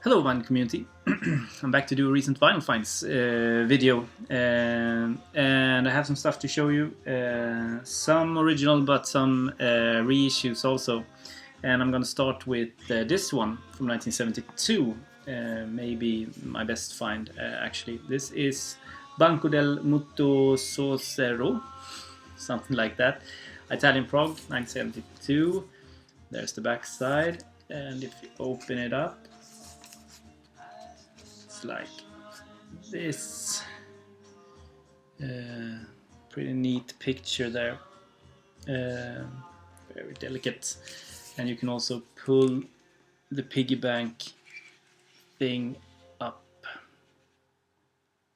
Hello vinyl community, I'm back to do a recent vinyl finds video and I have some stuff to show you, some original but some reissues also, and I'm gonna start with this one from 1972, maybe my best find actually. This is Banco del Motosocero, something like that, Italian Prog, 1972. There's the back side, and if you open it up, like this. Pretty neat picture there, very delicate, and you can also pull the piggy bank thing up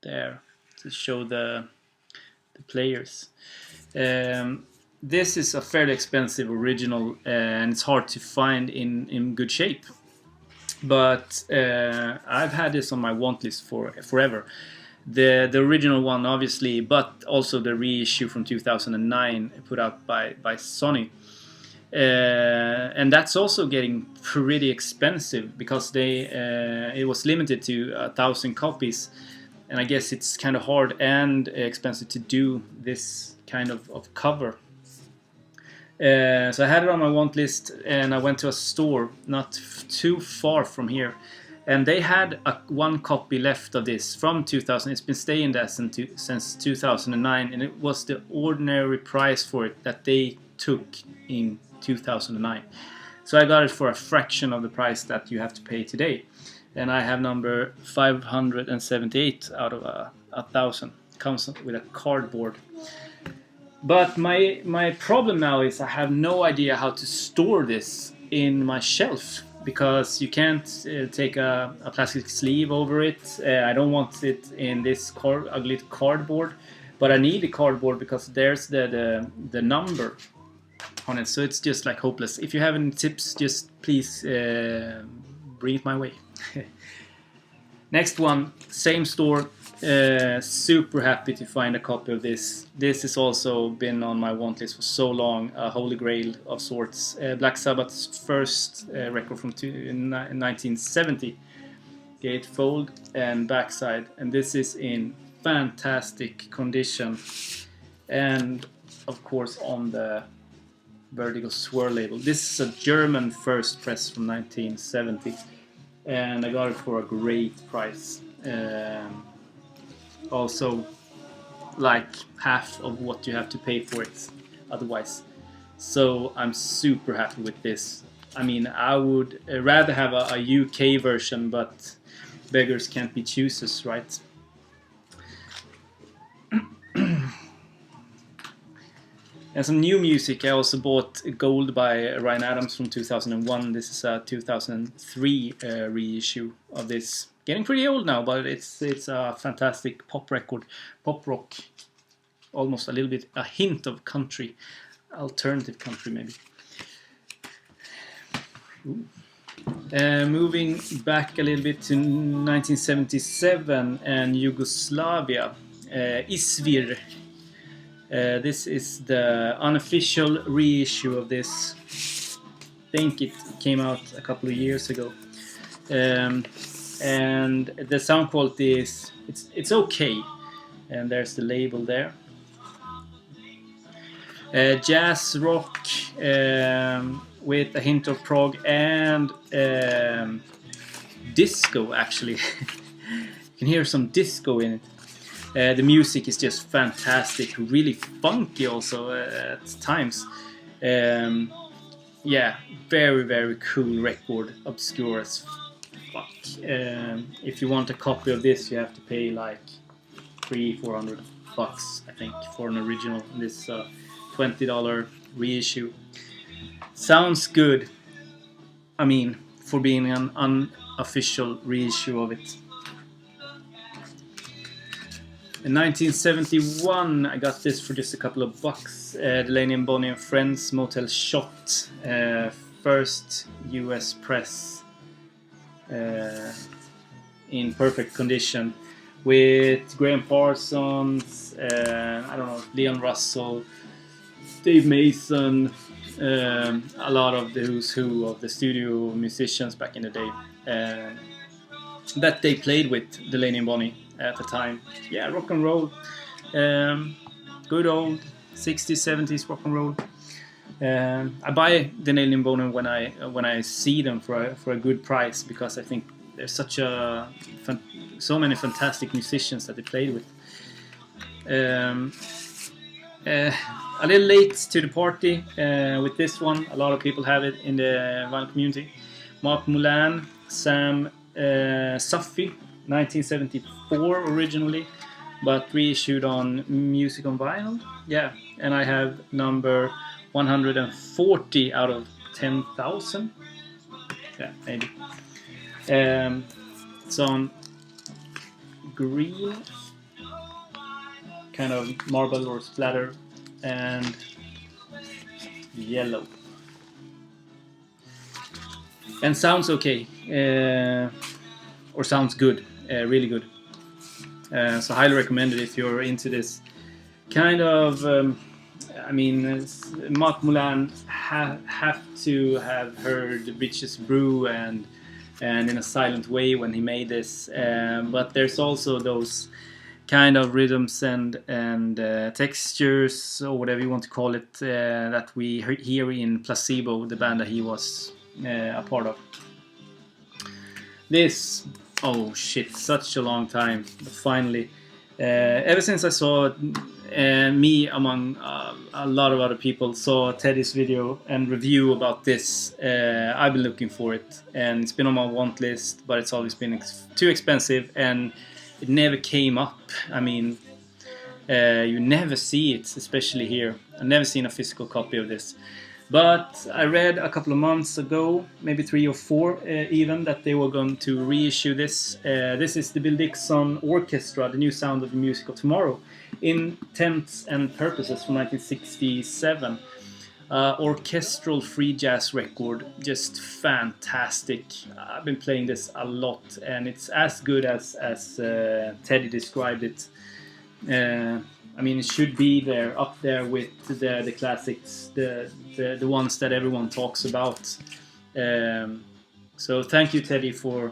there to show the players. This is a fairly expensive original, and it's hard to find in good shape. But I've had this on my want list for forever. The original one, obviously, but also the reissue from 2009 put out by Sony. And that's also getting pretty expensive because it was limited to 1,000 copies. And I guess it's kind of hard and expensive to do this kind of cover. So I had it on my want list, and I went to a store not too far from here, and they had one copy left of this from 2000. It's been staying there since 2009, and it was the ordinary price for it that they took in 2009. So I got it for a fraction of the price that you have to pay today, and I have number 578 out of 1,000. Comes with a cardboard. But my problem now is I have no idea how to store this in my shelf, because you can't take a plastic sleeve over it. I don't want it in this ugly cardboard, but I need the cardboard because there's the number on it, so it's just like hopeless. If you have any tips, just please bring it my way. Next one, same store. Super happy to find a copy of this. This has also been on my want list for so long, a holy grail of sorts. Black Sabbath's first record from 1970, gatefold and backside, and this is in fantastic condition, and of course on the Vertigo Swirl label. This is a German first press from 1970, and I got it for a great price. Also like half of what you have to pay for it otherwise, so I'm super happy with this. I mean, I would rather have a UK version, but beggars can't be choosers, right? And some new music. I also bought Gold by Ryan Adams from 2001. This is a 2003 reissue of this. Getting pretty old now, but it's a fantastic pop record, pop rock, almost a little bit, a hint of country, alternative country maybe. Moving back a little bit to 1977 and Yugoslavia, Isvir. This is the unofficial reissue of this. I think it came out a couple of years ago. And the sound quality is it's okay, and there's the label there. Jazz rock with a hint of prog and disco, actually. You can hear some disco in it. The music is just fantastic, really funky also at times. Yeah, very, very cool record, obscure as fuck. If you want a copy of this, you have to pay like $300-400 I think for an original. This $20 reissue. Sounds good. I mean, for being an unofficial reissue of it. In 1971, I got this for just a couple of bucks. Delaney and Bonnie and Friends, Motel Shot, first US press. In perfect condition, with Graham Parsons, I don't know, Leon Russell, Dave Mason, a lot of the who's who of the studio musicians back in the day. that they played with Delaney and Bonnie at the time. Yeah, rock and roll, good old 60s, 70s rock and roll. I buy Delaney and Bonnie when I see them for a good price, because I think there's so many fantastic musicians that they played with. A little late to the party with this one. A lot of people have it in the vinyl community. Mark Moulin, Sam Safi, 1974 originally, but reissued on Music on Vinyl. Yeah, and I have number 140 out of 10,000. Yeah, maybe. It's on green, kind of marble or splatter, and yellow. And sounds okay, or sounds good, really good. So highly recommended if you're into this kind of. Mark Moulin have to have heard the Bitches Brew and In a Silent Way when he made this, but there's also those kind of rhythms and textures, or whatever you want to call it, that we hear in Placebo, the band that he was a part of. This, oh shit, such a long time, but finally, ever since I saw it, me among a lot of other people saw Teddy's video and review about this, I've been looking for it, and it's been on my want list, but it's always been too expensive, and it never came up. I mean, you never see it, especially here. I've never seen a physical copy of this. But I read a couple of months ago, maybe 3 or 4 even, that they were going to reissue this. This is the Bill Dixon Orchestra, the new sound of the music of tomorrow, Intents and Purposes from 1967. Orchestral free jazz record, just fantastic. I've been playing this a lot, and it's as good as Teddy described it. I mean, it should be there, up there with the classics, the ones that everyone talks about. So thank you, Teddy, for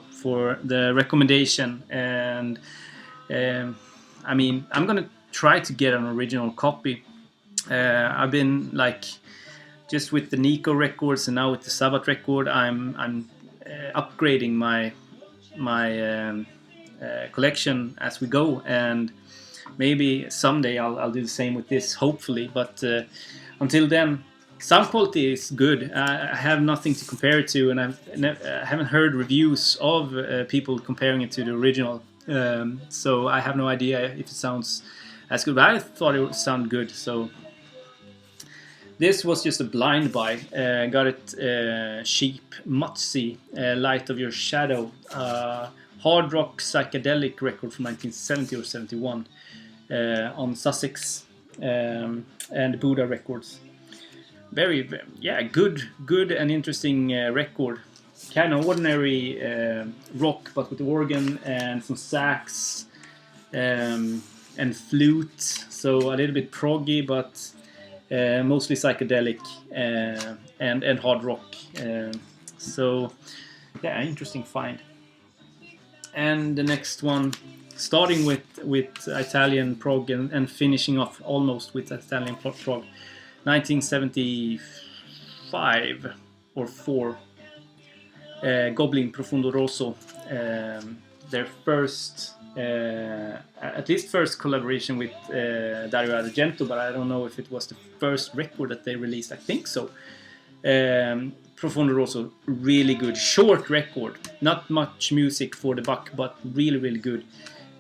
the recommendation. And I mean, I'm gonna try to get an original copy. I've been like, just with the Nico records and now with the Sabbath record, I'm upgrading my collection as we go, and maybe someday I'll do the same with this, hopefully. But until then, sound quality is good. I have nothing to compare it to, and I haven't heard reviews of people comparing it to the original. So I have no idea if it sounds as good, but I thought it would sound good. So this was just a blind buy. Got it cheap. Mutsy, Light of Your Shadow. Hard rock psychedelic record from 1970 or 71 on Sussex and Buddha Records. Very, yeah, good and interesting record. Kind of ordinary rock, but with organ and some sax and flute. So a little bit proggy, but mostly psychedelic and hard rock. So yeah, interesting find. And the next one, starting with Italian prog and finishing off almost with Italian prog, 1975 or 4. Goblin Profondo Rosso, their first, at least first collaboration with Dario Argento, but I don't know if it was the first record that they released. I think so. Profondo Rosso, really good, short record, not much music for the buck, but really good.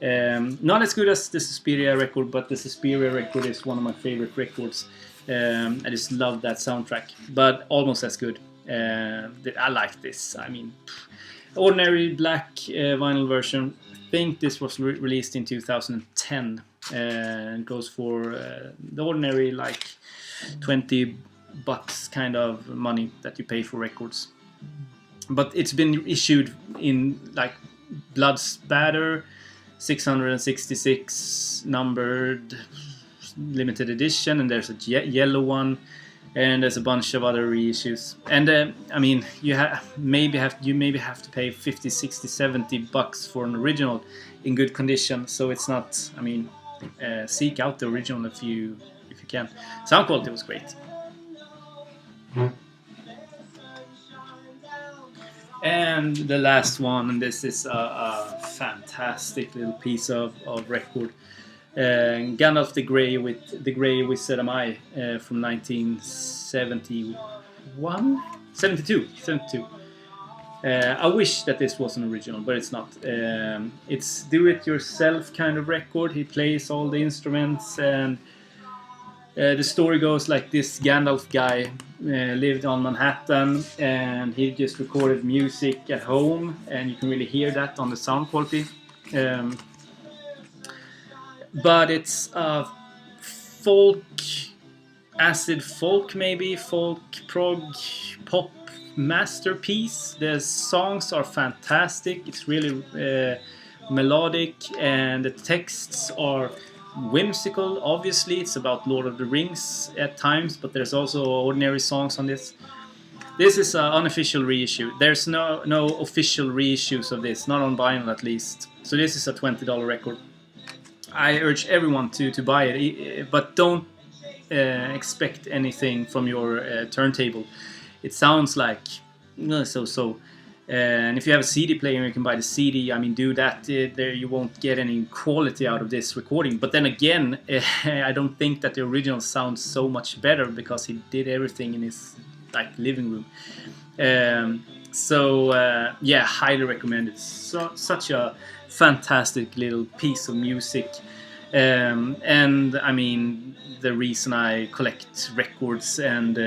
Not as good as the Suspiria record, but the Suspiria record is one of my favorite records. I just love that soundtrack, but almost as good. I like this. I mean, ordinary black vinyl version. I think this was released in 2010 and goes for the ordinary like $20 kind of money that you pay for records. But it's been issued in like blood spatter, 666 numbered limited edition, and there's a yellow one. and there's a bunch of other reissues. And I mean, you maybe have to pay 50, 60, 70 bucks for an original in good condition. So it's not. I mean, seek out the original if you can. Sound quality was great. And the last one, and this is a fantastic little piece of record. Gandalf the Grey with the Grey Wizard Am I from 1971? 72. I wish that this was an original, but it's not. It's do-it-yourself kind of record. He plays all the instruments, and the story goes like this: Gandalf guy lived on Manhattan, and he just recorded music at home, and you can really hear that on the sound quality. But it's a folk, acid folk maybe, folk, prog, pop masterpiece. The songs are fantastic. It's really melodic, and the texts are whimsical. Obviously, it's about Lord of the Rings at times, but there's also ordinary songs on this. This is an unofficial reissue. There's no official reissues of this, not on vinyl at least. So this is a $20 record. I urge everyone to buy it, but don't expect anything from your turntable. It sounds like so. And if you have a CD player, you can buy the CD. I mean, do that. There you won't get any quality out of this recording. But then again, I don't think that the original sounds so much better because he did everything in his living room. Yeah, highly recommended. Such a fantastic little piece of music. And I mean, the reason I collect records and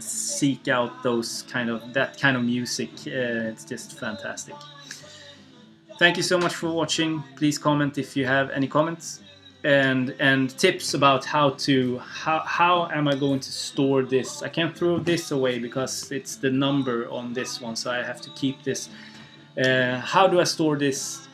seek out that kind of music, it's just fantastic. Thank you so much for watching. Please comment if you have any comments and tips about how am I going to store this. I can't throw this away because it's the number on this one, so I have to keep this. How do I store this